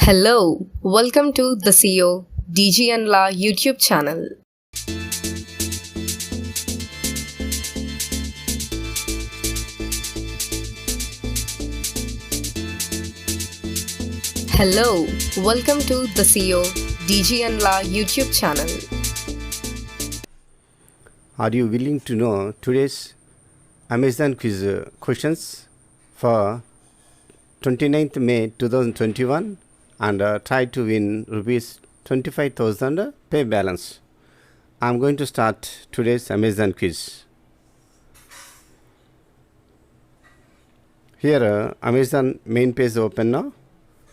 Hello, welcome to the CEO DG and La YouTube channel. Hello, welcome to the CEO DG and La YouTube channel. Are you willing to know today's Amazon quiz questions for 29th May 2021 and try to win rupees 25,000 pay balance? I'm going to start today's Amazon quiz. Here Amazon main page open now.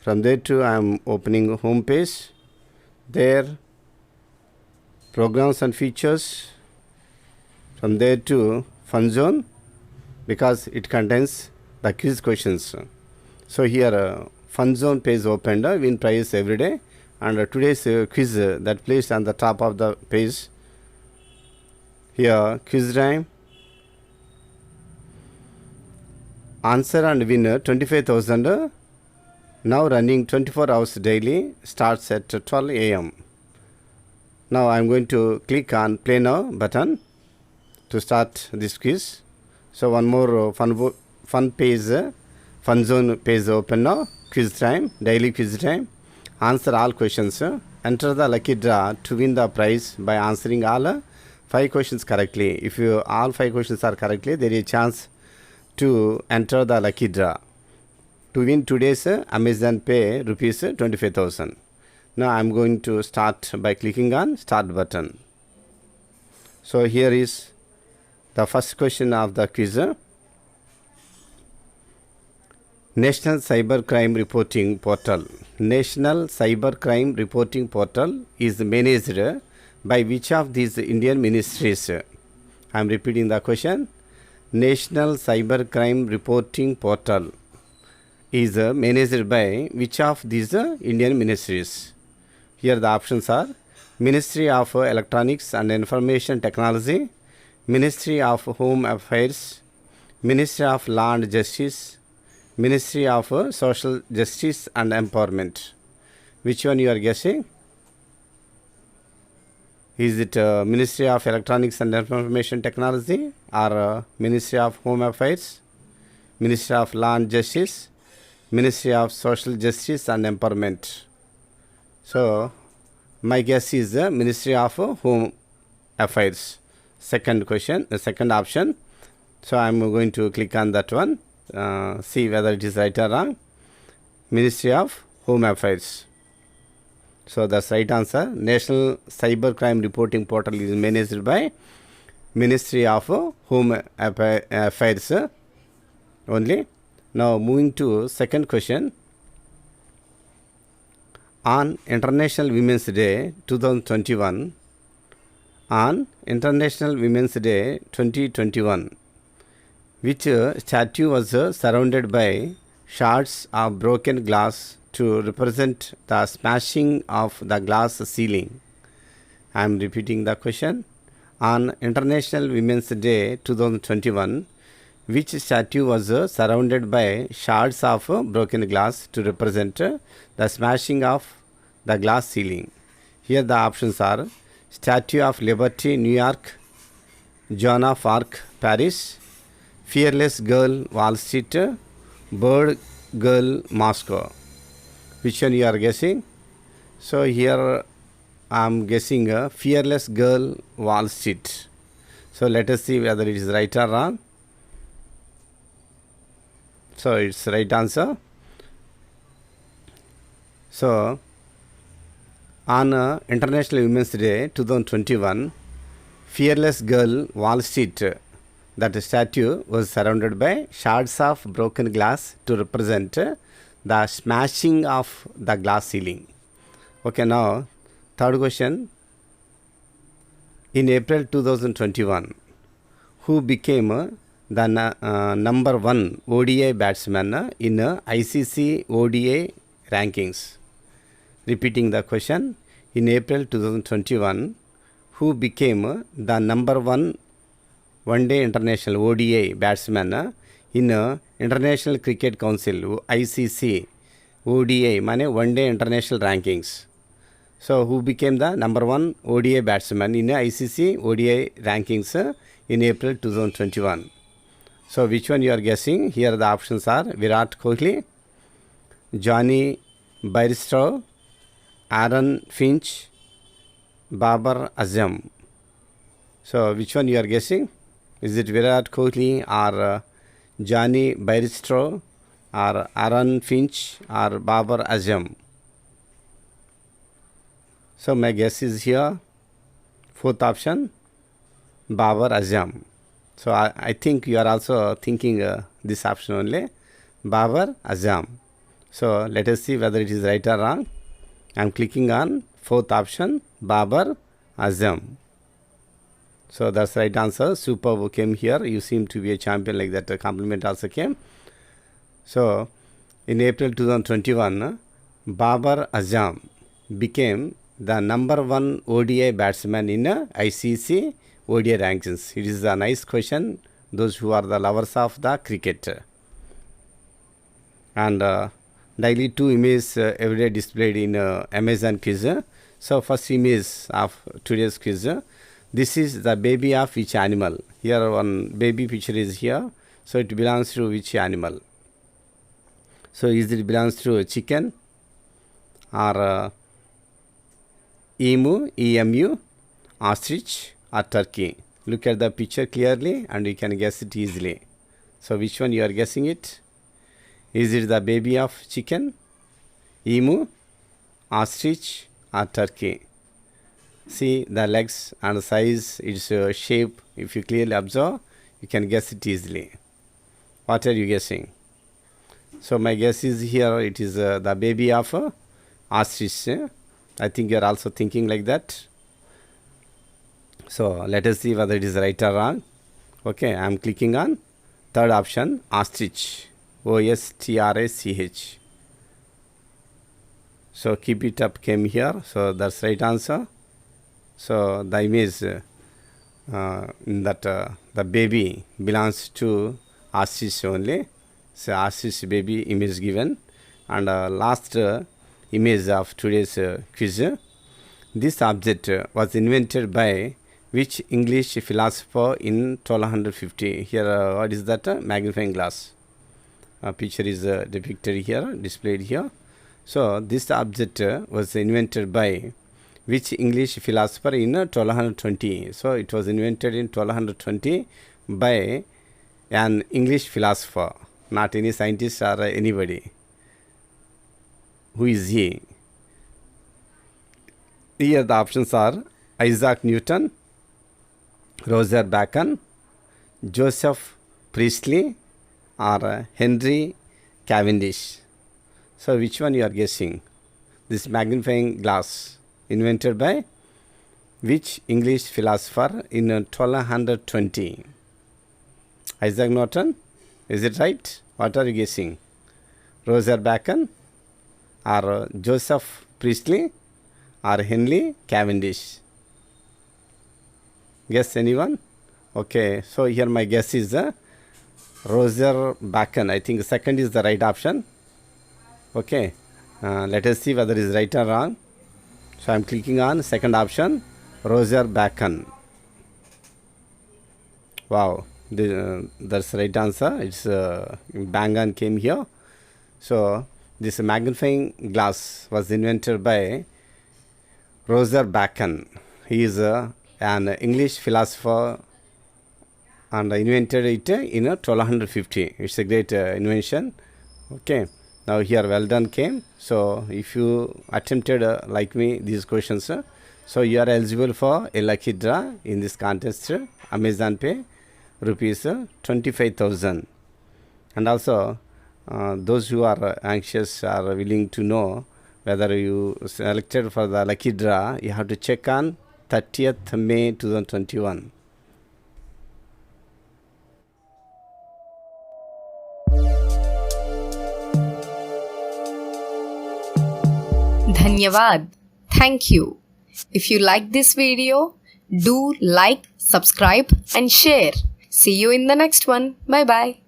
From there to I am opening home page. There programs and features. From there to Fun Zone because it contains the quiz questions. So here Fun Zone page opened, win prize every day, and today's quiz that placed on the top of the page. Here quiz time, answer and winner 25,000. Now running 24 hours daily, starts at 12 a.m. Now I am going to click on play now button to start this quiz. So one more fun page, Fun Zone page open now. Quiz time, daily quiz time. Answer all questions. Enter the lucky draw to win the prize by answering all 5 questions correctly. If you all 5 questions are correctly, there is a chance to enter the lucky draw to win today's Amazon Pay rupees 25,000. Now I am going to start by clicking on start button. So here is the first question of the quiz. National Cyber Crime Reporting Portal. National Cyber Crime Reporting Portal is managed by which of these Indian ministries? I am repeating the question. National Cyber Crime Reporting Portal is managed by which of these Indian ministries? Here the options are Ministry of Electronics and Information Technology, Ministry of Home Affairs, Ministry of Law and Justice, Ministry of Social Justice and Empowerment. Which one you are guessing? Is it Ministry of Electronics and Information Technology or Ministry of Home Affairs, Ministry of Law and Justice, Ministry of Social Justice and Empowerment? So my guess is the Ministry of Home Affairs. Second question, the second option. So I am going to click on that one. See whether it is right or wrong. Ministry of Home Affairs. So that's right answer. National Cyber Crime Reporting Portal is managed by Ministry of Home Affairs only. Now moving to second question. On International Women's Day 2021, on International Women's Day 2021, which statue was surrounded by shards of broken glass to represent the smashing of the glass ceiling? I am repeating the question. On International Women's Day 2021, which statue was surrounded by shards of broken glass to represent the smashing of the glass ceiling? Here the options are Statue of Liberty, New York, Joan of Arc, Paris, Fearless Girl, Wall Street, Bird Girl, Moscow. Which one you are guessing? So here I am guessing Fearless Girl, Wall Street. So let us see whether it is right or wrong. So it's right answer. So on International Women's Day 2021, Fearless Girl, Wall Street, that statue was surrounded by shards of broken glass to represent the smashing of the glass ceiling. Okay, now third question. In April 2021, who became the number 1 ODI batsman in ICC ODI rankings? Repeating the question. In April 2021, who became the number 1 one-day international ODI batsman in International Cricket Council ICC ODI माने one day international rankings. So who became the number one ODI batsman in ICC ODI rankings in April 2021? So which one you are guessing? Here the options are Virat Kohli, Johnny Bairstow, Aaron Finch, Babar Azam. So which one you are guessing? Is it Virat Kohli or Johnny Bairstow or Aaron Finch or Babar Azam? So my guess is here, fourth option, Babar Azam. So I think you are also thinking this option only, Babar Azam. So let us see whether it is right or wrong. I am clicking on fourth option, Babar Azam. So that's right answer. Superb came here. You seem to be a champion like that. Compliment also came. So in April 2021, Babar Azam became the number one ODI batsman in ICC ODI rankings. It is a nice question. Those who are the lovers of the cricket. And daily 2 images every day displayed in Amazon quiz. So first image of today's quiz. This is the baby of which animal? Here one baby picture is here. So it belongs to which animal? So is it belongs to chicken or emu, EMU, ostrich or turkey? Look at the picture clearly and you can guess it easily. So which one you are guessing it? Is it the baby of chicken, emu, ostrich or turkey? See the legs and size, its shape. If you clearly observe, you can guess it easily. What are you guessing? So my guess is here it is the baby of ostrich. I think you are also thinking like that. So let us see whether it is right or wrong. Okay, I am clicking on third option, ostrich, OSTRACH. So keep it up came here. So that's right answer. So the image that the baby belongs to ostrich only. So ostrich baby image given. And last image of today's quiz. This object was invented by which English philosopher in 1250? Here, what is that? Magnifying glass. Picture is depicted here, displayed here. So this object was invented by which English philosopher in 1220? So it was invented in 1220 by an English philosopher, not any scientist or anybody. Who is he? Here the options are Isaac Newton, Roger Bacon, Joseph Priestley or Henry Cavendish. So which one you are guessing? This magnifying glass invented by which English philosopher in 1220? Isaac Newton? Is it right? What are you guessing? Roger Bacon or Joseph Priestley or Henry Cavendish? Guess anyone? Okay, so here my guess is Roger Bacon. I think second is the right option. Okay, let us see whether it is right or wrong. So I am clicking on second option, Roger Bacon. Wow, that's the right answer. It's bang on came here. So this magnifying glass was invented by Roger Bacon. He is an English philosopher and invented it in 1250. It's a great invention. Okay, now here well done came. So if you attempted like me these questions, so you are eligible for a lucky draw in this contest. Amazon Pay rupees 25,000. And also those who are anxious are willing to know whether you selected for the lucky draw, you have to check on 30th May 2021. Dhanyavad. Thank you. If you like this video, do like, subscribe and share. See you in the next one. Bye bye.